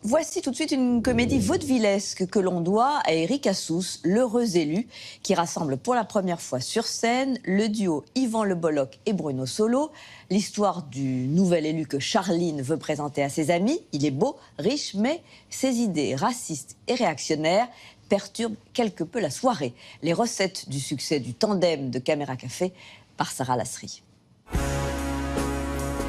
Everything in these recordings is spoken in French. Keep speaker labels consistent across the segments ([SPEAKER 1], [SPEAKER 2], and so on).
[SPEAKER 1] Voici tout de suite une comédie vaudevillesque que l'on doit à Éric Assous, l'heureux élu, qui rassemble pour la première fois sur scène le duo Yvan Le Bolloc et Bruno Solo. L'histoire du nouvel élu que Charline veut présenter à ses amis. Il est beau, riche, mais ses idées racistes et réactionnaires perturbent quelque peu la soirée. Les recettes du succès du tandem de Caméra Café par Sarah Lasserie.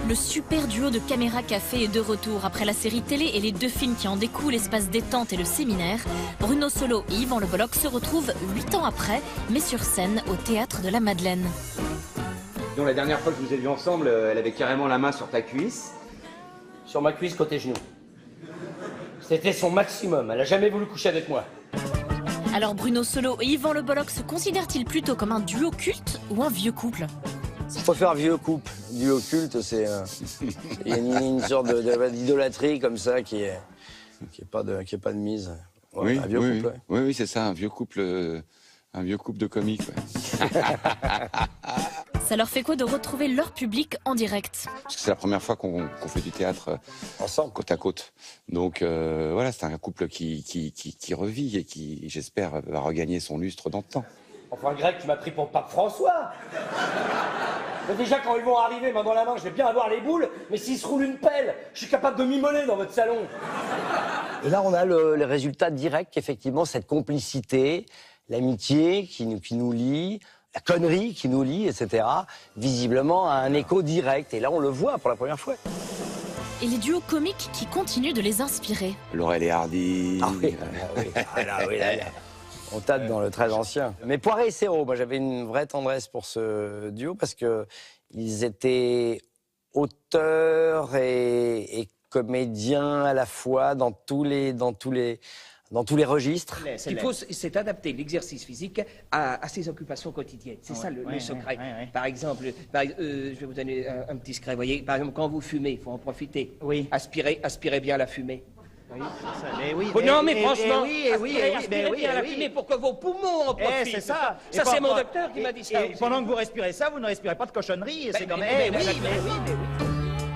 [SPEAKER 2] Le super duo de Caméra Café est de retour après la série télé et les deux films qui en découlent, Espace détente et Le séminaire. Bruno Solo et Yvan Le Bolloc se retrouvent 8 ans après, mais sur scène au Théâtre de la Madeleine.
[SPEAKER 3] Donc, la dernière fois que je vous ai vu ensemble, elle avait carrément la main sur ta cuisse.
[SPEAKER 4] Sur ma cuisse côté genou. C'était son maximum, elle a jamais voulu coucher avec moi.
[SPEAKER 2] Alors Bruno Solo et Yvan Le Bolloc se considèrent-ils plutôt comme un duo culte ou un vieux couple?
[SPEAKER 5] Je préfère vieux couple. Duo culte, c'est il y a une sorte d'idolâtrie comme ça qui est pas de mise. Ouais,
[SPEAKER 6] Oui,
[SPEAKER 5] un vieux couple. Ouais.
[SPEAKER 6] oui, c'est ça, un vieux couple de comiques. Ouais.
[SPEAKER 2] Ça leur fait quoi de retrouver leur public en direct?
[SPEAKER 6] Parce que c'est la première fois qu'on fait du théâtre
[SPEAKER 5] Ensemble.
[SPEAKER 6] côte à côte. Donc voilà, c'est un couple qui revit et qui, j'espère, va regagner son lustre dans le temps.
[SPEAKER 4] Enfin, Greg, tu m'as pris pour Pape François. Mais déjà, quand ils vont arriver, main dans la main, je vais bien avoir les boules, mais s'ils se roulent une pelle, je suis capable de m'immoler dans votre salon.
[SPEAKER 5] Et là, on a le résultat direct, effectivement, cette complicité, l'amitié qui nous lie, la connerie qui nous lie, etc. Visiblement, a un écho direct. Et là, on le voit pour la première fois.
[SPEAKER 2] Et les duos comiques qui continuent de les inspirer.
[SPEAKER 6] Laurel et Hardy.
[SPEAKER 5] Ah oui, là. On tâte dans le très ancien. Mais Poiré et Serrault, moi j'avais une vraie tendresse pour ce duo parce que ils étaient auteurs et comédiens à la fois dans tous les registres.
[SPEAKER 7] Ce qu'il faut, c'est adapter l'exercice physique à ses occupations quotidiennes. C'est ça le secret. Par exemple, je vais vous donner un petit secret. Vous voyez, par exemple, quand vous fumez, il faut en profiter.
[SPEAKER 8] Oui.
[SPEAKER 7] Aspirez bien la fumée.
[SPEAKER 8] Oui, c'est ça. Mais oui.
[SPEAKER 7] Non, mais franchement,
[SPEAKER 8] aspirez
[SPEAKER 7] bien la fumée pour que vos poumons en profitent.
[SPEAKER 8] C'est ça.
[SPEAKER 7] Ça, c'est mon docteur qui m'a dit ça.
[SPEAKER 8] Et pendant que vous respirez ça, vous ne respirez pas de cochonnerie. C'est quand même.
[SPEAKER 7] Mais oui.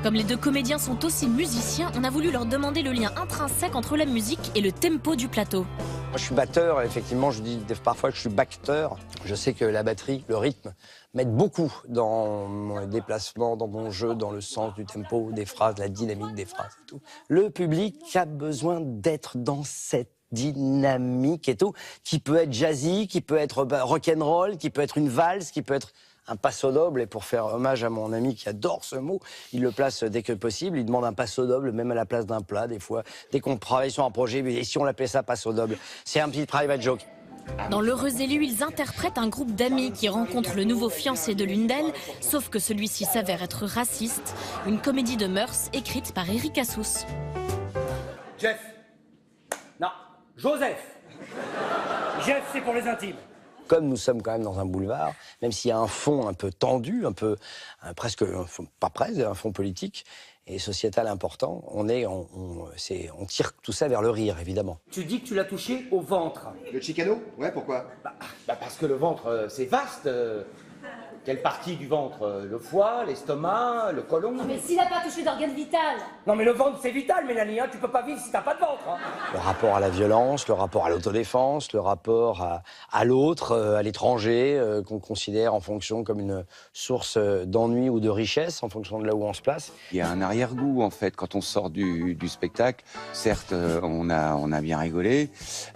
[SPEAKER 2] Comme les deux comédiens sont aussi musiciens, on a voulu leur demander le lien intrinsèque entre la musique et le tempo du plateau.
[SPEAKER 5] Moi je suis batteur, effectivement, je dis parfois que je suis bacteur. Je sais que la batterie, le rythme, m'aide beaucoup dans mon déplacement, dans mon jeu, dans le sens du tempo, des phrases, la dynamique des phrases et tout. Le public a besoin d'être dans cette dynamique et tout, qui peut être jazzy, qui peut être rock'n'roll, qui peut être une valse, qui peut être un passo doble. Et pour faire hommage à mon ami qui adore ce mot, il le place dès que possible. Il demande un passo doble, même à la place d'un plat, des fois. Dès qu'on travaille sur un projet, et si on l'appelait ça passo doble? C'est un petit private joke.
[SPEAKER 2] Dans L'heureux élu, ils interprètent un groupe d'amis qui rencontrent le nouveau fiancé de l'une d'elles, sauf que celui-ci s'avère être raciste. Une comédie de mœurs écrite par Éric Assous.
[SPEAKER 4] Jeff. Non, Joseph. Jeff, c'est pour les intimes.
[SPEAKER 5] Comme nous sommes quand même dans un boulevard, même s'il y a un fond un peu tendu, un peu presque, pas presque, un fond politique et sociétal important, on tire tout ça vers le rire, évidemment.
[SPEAKER 4] Tu dis que tu l'as touché au ventre.
[SPEAKER 3] Le Chicano? Ouais, pourquoi?
[SPEAKER 4] Parce que le ventre, c'est vaste. Quelle partie du ventre? Le foie, l'estomac, le côlon?
[SPEAKER 9] Mais s'il n'a pas touché d'organe vital.
[SPEAKER 4] Non mais le ventre c'est vital, Mélanie, hein. Tu peux pas vivre si t'as pas de ventre. Hein.
[SPEAKER 5] Le rapport à la violence, le rapport à l'autodéfense, le rapport à l'autre, à l'étranger, qu'on considère en fonction comme une source d'ennui ou de richesse, en fonction de là où on se place.
[SPEAKER 6] Il y a un arrière-goût, en fait, quand on sort du spectacle. Certes, on a bien rigolé,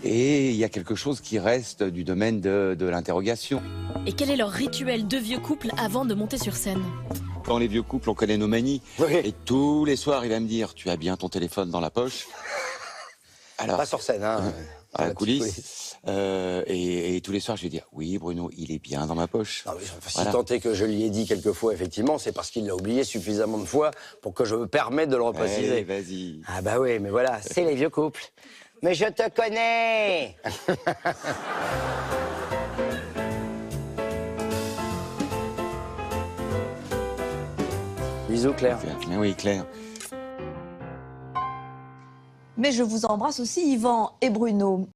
[SPEAKER 6] et il y a quelque chose qui reste du domaine de l'interrogation.
[SPEAKER 2] Et quel est leur rituel de vieux couple avant de monter sur scène?
[SPEAKER 6] Dans les vieux couples, on connaît nos manies.
[SPEAKER 5] Oui.
[SPEAKER 6] Et tous les soirs, il va me dire, tu as bien ton téléphone dans la poche? Alors,
[SPEAKER 5] Pas sur scène, hein.
[SPEAKER 6] à la coulisse. Et tous les soirs, je vais dire, oui, Bruno, il est bien dans ma poche.
[SPEAKER 5] Non, mais si
[SPEAKER 6] Voilà.
[SPEAKER 5] tant est que je lui ai dit quelques fois, effectivement, c'est parce qu'il l'a oublié suffisamment de fois pour que je me permette de le repréciser.
[SPEAKER 6] Allez, vas-y.
[SPEAKER 5] Ah bah oui, mais voilà, c'est les vieux couples. Mais je te connais. Bisous, Claire.
[SPEAKER 6] Mais oui, Claire.
[SPEAKER 1] Mais je vous embrasse aussi, Yvan et Bruno.